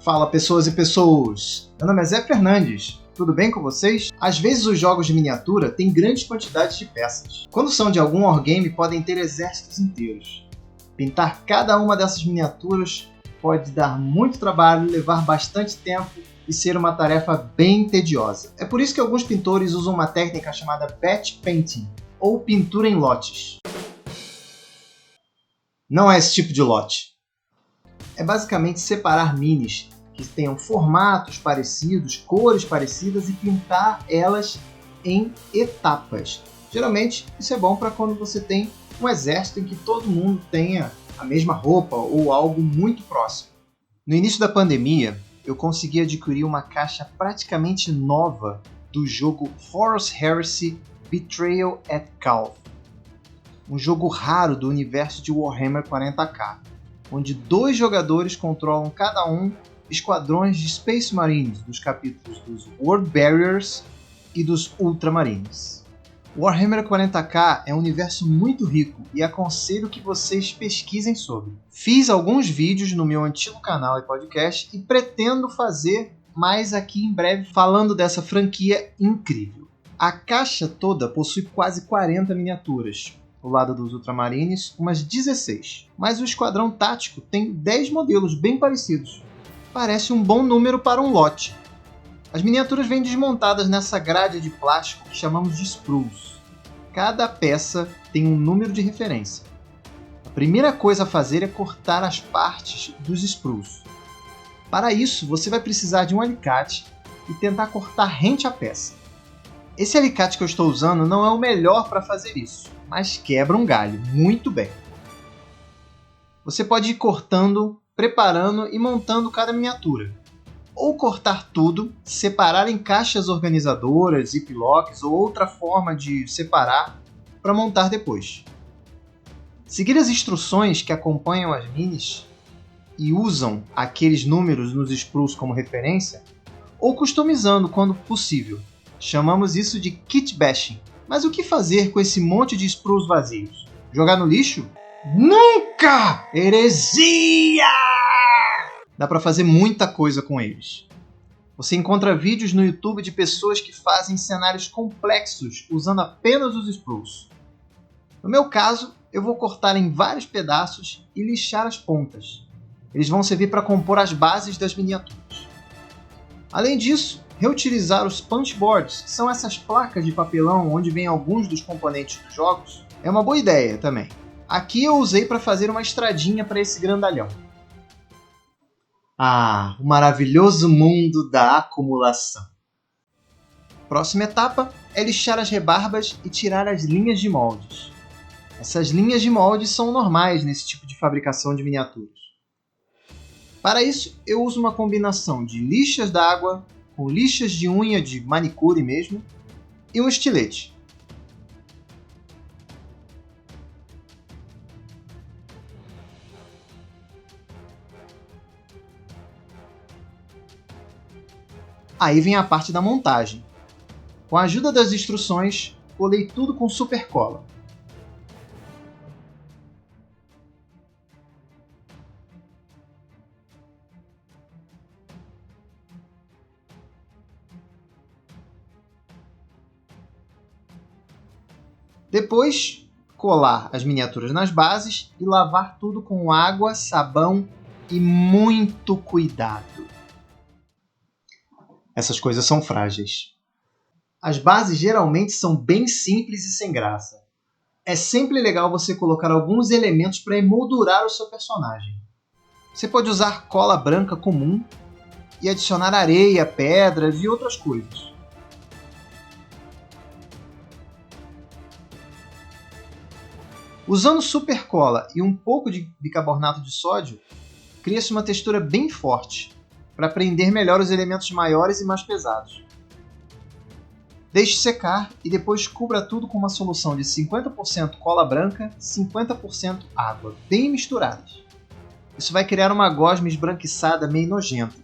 Fala pessoas e pessoas! Meu nome é Zé Fernandes, tudo bem com vocês? Às vezes os jogos de miniatura têm grandes quantidades de peças. Quando são de algum wargame podem ter exércitos inteiros. Pintar cada uma dessas miniaturas pode dar muito trabalho, levar bastante tempo e ser uma tarefa bem tediosa. É por isso que alguns pintores usam uma técnica chamada batch painting, ou pintura em lotes. Não é esse tipo de lote. É basicamente separar minis que tenham formatos parecidos, cores parecidas e pintar elas em etapas. Geralmente isso é bom para quando você tem um exército em que todo mundo tenha a mesma roupa ou algo muito próximo. No início da pandemia, eu consegui adquirir uma caixa praticamente nova do jogo Horus Heresy Betrayal at Calth, um jogo raro do universo de Warhammer 40k, onde 2 jogadores controlam cada um esquadrões de Space Marines dos capítulos dos World Barriers e dos Ultramarines. Warhammer 40k é um universo muito rico e aconselho que vocês pesquisem sobre. Fiz alguns vídeos no meu antigo canal e podcast e pretendo fazer mais aqui em breve falando dessa franquia incrível. A caixa toda possui quase 40 miniaturas. Do lado dos Ultramarines, umas 16. Mas o esquadrão tático tem 10 modelos bem parecidos. Parece um bom número para um lote. As miniaturas vêm desmontadas nessa grade de plástico que chamamos de sprues. Cada peça tem um número de referência. A primeira coisa a fazer é cortar as partes dos sprues. Para isso, você vai precisar de um alicate e tentar cortar rente à peça. Esse alicate que eu estou usando não é o melhor para fazer isso, mas quebra um galho muito bem. Você pode ir cortando, preparando e montando cada miniatura. Ou cortar tudo, separar em caixas organizadoras, ziplocs ou outra forma de separar para montar depois. Seguir as instruções que acompanham as minis e usam aqueles números nos sprues como referência, ou customizando quando possível. Chamamos isso de kit bashing. Mas o que fazer com esse monte de sprues vazios? Jogar no lixo? Nunca! Heresia! Dá para fazer muita coisa com eles. Você encontra vídeos no YouTube de pessoas que fazem cenários complexos usando apenas os sprues. No meu caso, eu vou cortar em vários pedaços e lixar as pontas. Eles vão servir para compor as bases das miniaturas. Além disso, reutilizar os punchboards, que são essas placas de papelão onde vêm alguns dos componentes dos jogos, é uma boa ideia também. Aqui eu usei para fazer uma estradinha para esse grandalhão. Ah, o maravilhoso mundo da acumulação. Próxima etapa é lixar as rebarbas e tirar as linhas de moldes. Essas linhas de moldes são normais nesse tipo de fabricação de miniaturas. Para isso, eu uso uma combinação de lixas d'água com lixas de unha de manicure mesmo e um estilete. Aí vem a parte da montagem. Com a ajuda das instruções, colei tudo com super cola. Depois, colar as miniaturas nas bases e lavar tudo com água, sabão e muito cuidado. Essas coisas são frágeis. As bases geralmente são bem simples e sem graça. É sempre legal você colocar alguns elementos para emoldurar o seu personagem. Você pode usar cola branca comum e adicionar areia, pedras e outras coisas. Usando super cola e um pouco de bicarbonato de sódio, cria-se uma textura bem forte, para prender melhor os elementos maiores e mais pesados. Deixe secar e depois cubra tudo com uma solução de 50% cola branca e 50% água, bem misturadas. Isso vai criar uma gosma esbranquiçada meio nojenta.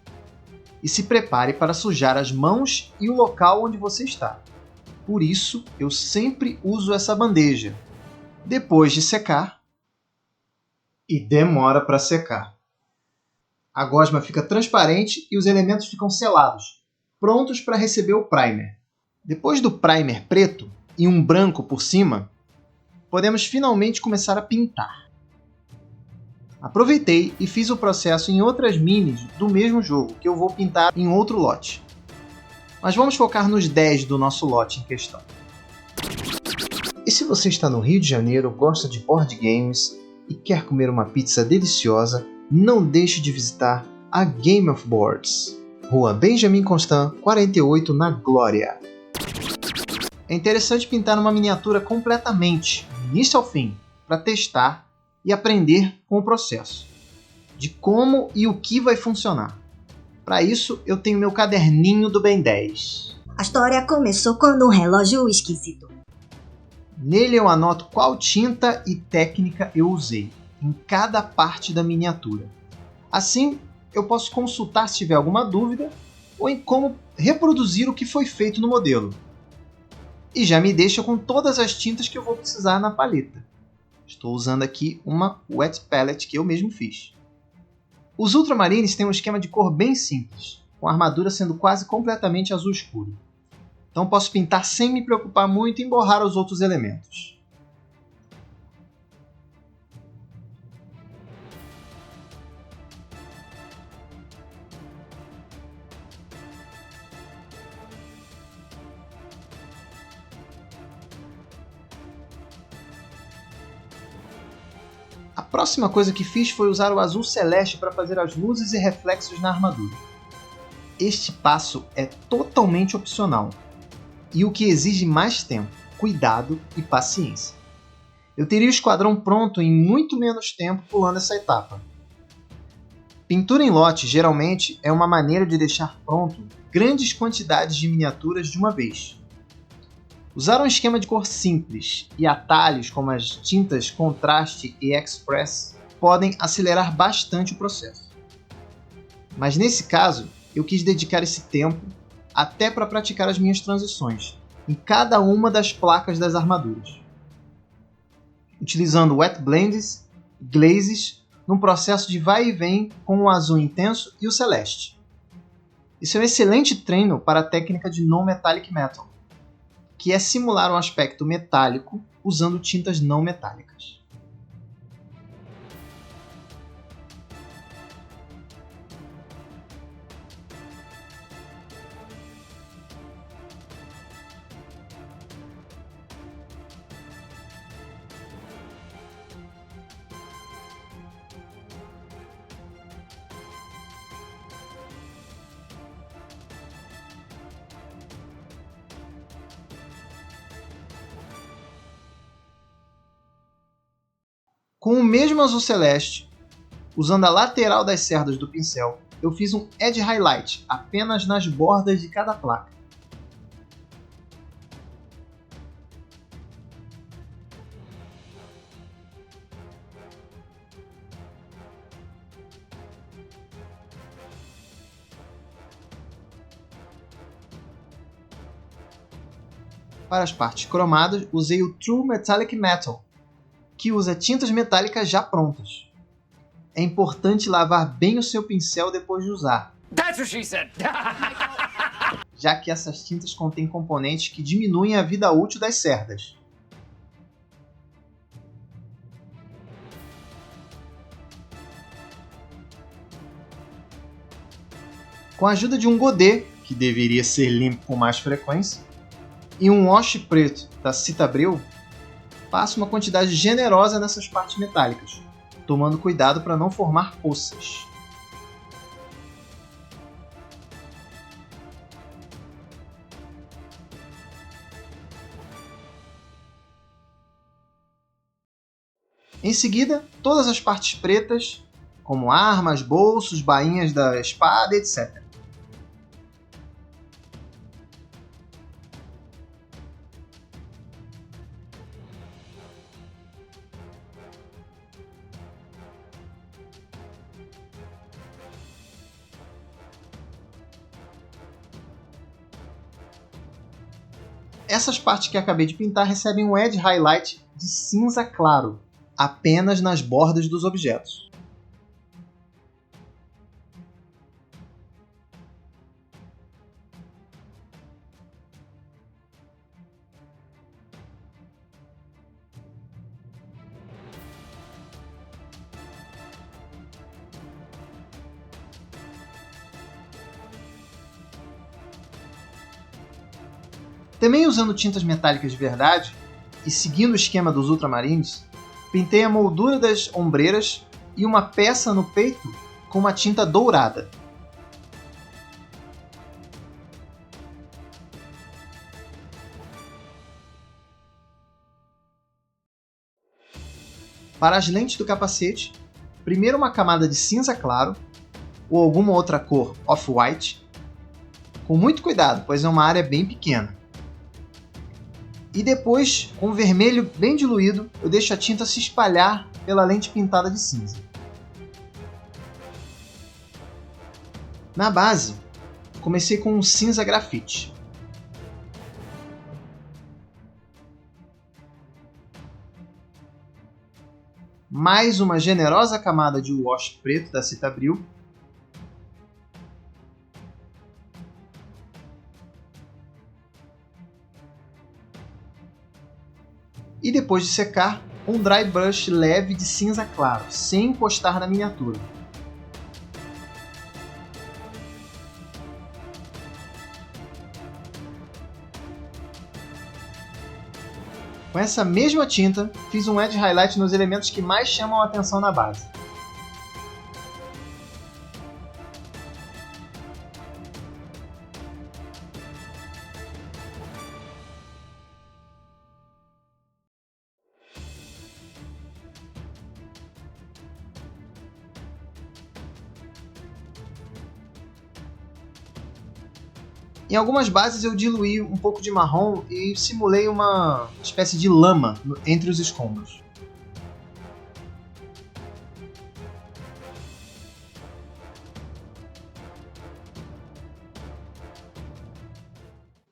E se prepare para sujar as mãos e o local onde você está. Por isso, eu sempre uso essa bandeja. Depois de secar, e demora para secar. A gosma fica transparente e os elementos ficam selados, prontos para receber o primer. Depois do primer preto e um branco por cima, podemos finalmente começar a pintar. Aproveitei e fiz o processo em outras minis do mesmo jogo, que eu vou pintar em outro lote. Mas vamos focar nos 10 do nosso lote em questão. E se você está no Rio de Janeiro, gosta de board games e quer comer uma pizza deliciosa, não deixe de visitar a Game of Boards, Rua Benjamin Constant, 48, na Glória. É interessante pintar uma miniatura completamente, do início ao fim, para testar e aprender com o processo, de como e o que vai funcionar. Para isso, eu tenho meu caderninho do Ben 10. A história começou quando um relógio esquisito. Nele eu anoto qual tinta e técnica eu usei, em cada parte da miniatura. Assim, eu posso consultar se tiver alguma dúvida ou em como reproduzir o que foi feito no modelo. E já me deixa com todas as tintas que eu vou precisar na paleta. Estou usando aqui uma Wet Palette que eu mesmo fiz. Os Ultramarines têm um esquema de cor bem simples, com a armadura sendo quase completamente azul escuro. Então posso pintar sem me preocupar muito em borrar os outros elementos. A próxima coisa que fiz foi usar o azul celeste para fazer as luzes e reflexos na armadura. Este passo é totalmente opcional e o que exige mais tempo, cuidado e paciência. Eu teria o esquadrão pronto em muito menos tempo pulando essa etapa. Pintura em lote geralmente é uma maneira de deixar pronto grandes quantidades de miniaturas de uma vez. Usar um esquema de cor simples e atalhos como as tintas Contraste e Express podem acelerar bastante o processo. Mas nesse caso, eu quis dedicar esse tempo até para praticar as minhas transições em cada uma das placas das armaduras, utilizando wet blends e glazes num processo de vai e vem com o azul intenso e o celeste. Isso é um excelente treino para a técnica de non-metallic metal, que é simular um aspecto metálico usando tintas não metálicas. Com o mesmo azul celeste, usando a lateral das cerdas do pincel, eu fiz um edge highlight apenas nas bordas de cada placa. Para as partes cromadas, usei o True Metallic Metal, que usa tintas metálicas já prontas. É importante lavar bem o seu pincel depois de usar, já que essas tintas contêm componentes que diminuem a vida útil das cerdas. Com a ajuda de um godê, que deveria ser limpo com mais frequência, e um wash preto da Citabril, passo uma quantidade generosa nessas partes metálicas, tomando cuidado para não formar poças. Em seguida, todas as partes pretas, como armas, bolsos, bainhas da espada, etc. Essas partes que acabei de pintar recebem um edge highlight de cinza claro, apenas nas bordas dos objetos. Também usando tintas metálicas de verdade e seguindo o esquema dos Ultramarines, pintei a moldura das ombreiras e uma peça no peito com uma tinta dourada. Para as lentes do capacete, primeiro uma camada de cinza claro ou alguma outra cor off-white, com muito cuidado, pois é uma área bem pequena. E depois, com vermelho bem diluído, eu deixo a tinta se espalhar pela lente pintada de cinza. Na base, comecei com um cinza grafite. Mais uma generosa camada de wash preto da Citabril. E depois de secar, um dry brush leve de cinza claro, sem encostar na miniatura. Com essa mesma tinta, fiz um edge highlight nos elementos que mais chamam a atenção na base. Em algumas bases eu diluí um pouco de marrom e simulei uma espécie de lama entre os escombros.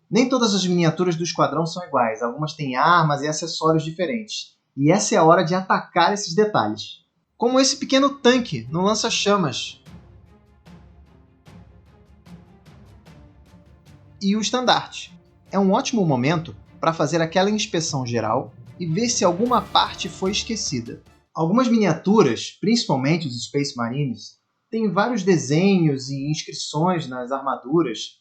Nem todas as miniaturas do esquadrão são iguais, algumas têm armas e acessórios diferentes. E essa é a hora de atacar esses detalhes. Como esse pequeno tanque no lança-chamas. E o estandarte. É um ótimo momento para fazer aquela inspeção geral e ver se alguma parte foi esquecida. Algumas miniaturas, principalmente os Space Marines, têm vários desenhos e inscrições nas armaduras,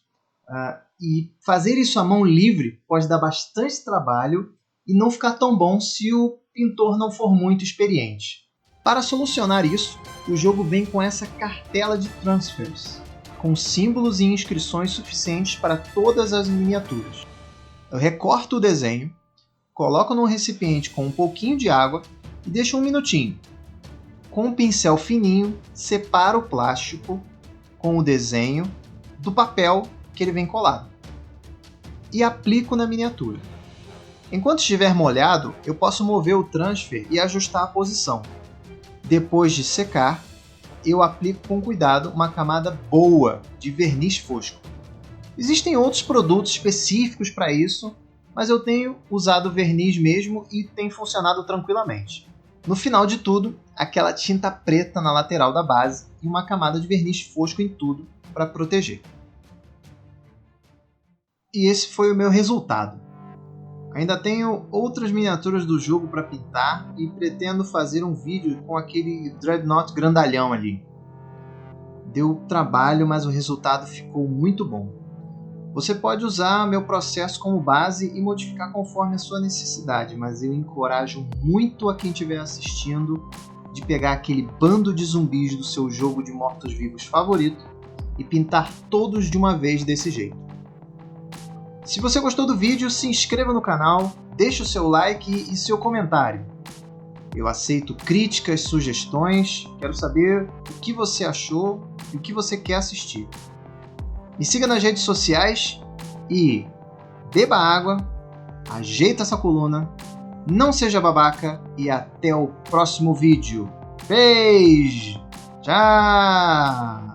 e fazer isso à mão livre pode dar bastante trabalho e não ficar tão bom se o pintor não for muito experiente. Para solucionar isso, o jogo vem com essa cartela de transfers, com símbolos e inscrições suficientes para todas as miniaturas. Eu recorto o desenho, coloco num recipiente com um pouquinho de água e deixo um minutinho. Com um pincel fininho, separo o plástico com o desenho do papel que ele vem colado e aplico na miniatura. Enquanto estiver molhado, eu posso mover o transfer e ajustar a posição. Depois de secar, eu aplico com cuidado uma camada boa de verniz fosco. Existem outros produtos específicos para isso, mas eu tenho usado verniz mesmo e tem funcionado tranquilamente. No final de tudo, aquela tinta preta na lateral da base e uma camada de verniz fosco em tudo para proteger. E esse foi o meu resultado. Ainda tenho outras miniaturas do jogo para pintar e pretendo fazer um vídeo com aquele Dreadnought grandalhão ali. Deu trabalho, mas o resultado ficou muito bom. Você pode usar meu processo como base e modificar conforme a sua necessidade, mas eu encorajo muito a quem estiver assistindo de pegar aquele bando de zumbis do seu jogo de mortos-vivos favorito e pintar todos de uma vez desse jeito. Se você gostou do vídeo, se inscreva no canal, deixe o seu like e seu comentário. Eu aceito críticas, sugestões, quero saber o que você achou e o que você quer assistir. Me siga nas redes sociais e beba água, ajeita essa coluna, não seja babaca e até o próximo vídeo. Beijo! Tchau!